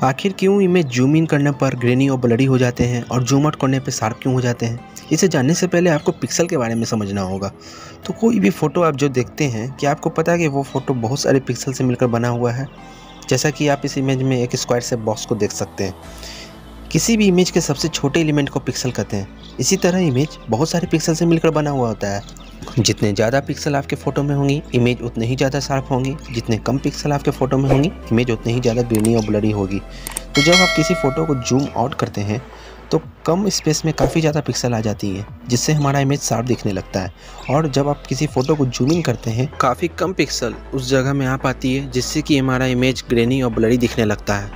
आखिर क्यों image zoom in करने पर ग्रेनी और ब्लरी हो जाते हैं और जूम आउट करने पर शार्प क्यों हो जाते हैं? इसे जानने से पहले आपको पिक्सल के बारे में समझना होगा। तो कोई भी फ़ोटो आप जो देखते हैं, क्या आपको पता है कि वो फ़ोटो बहुत सारे पिक्सल से मिलकर बना हुआ है? जैसा कि आप इस इमेज में एक स्क्वायर शेप बॉक्स को देख सकते हैं। किसी भी इमेज के सबसे छोटे एलिमेंट को पिक्सल कहते हैं। इसी तरह इमेज बहुत सारे पिक्सल से मिलकर बना हुआ होता है। जितने ज़्यादा पिक्सल आपके फ़ोटो में होंगी, इमेज उतने ही ज़्यादा शार्प होंगी। जितने कम पिक्सल आपके फ़ोटो में होंगी, इमेज उतने ही ज़्यादा ग्रेनी और ब्लरी होगी। तो जब आप किसी फ़ोटो को जूम आउट करते हैं तो कम स्पेस में काफ़ी ज़्यादा पिक्सल आ जाती है, जिससे हमारा इमेज शार्प दिखने लगता है। और जब आप किसी फ़ोटो को जूम इन करते हैं, काफ़ी कम पिक्सल उस जगह में आ पाती है, जिससे कि हमारा इमेज ग्रेनी और ब्लरी दिखने लगता है।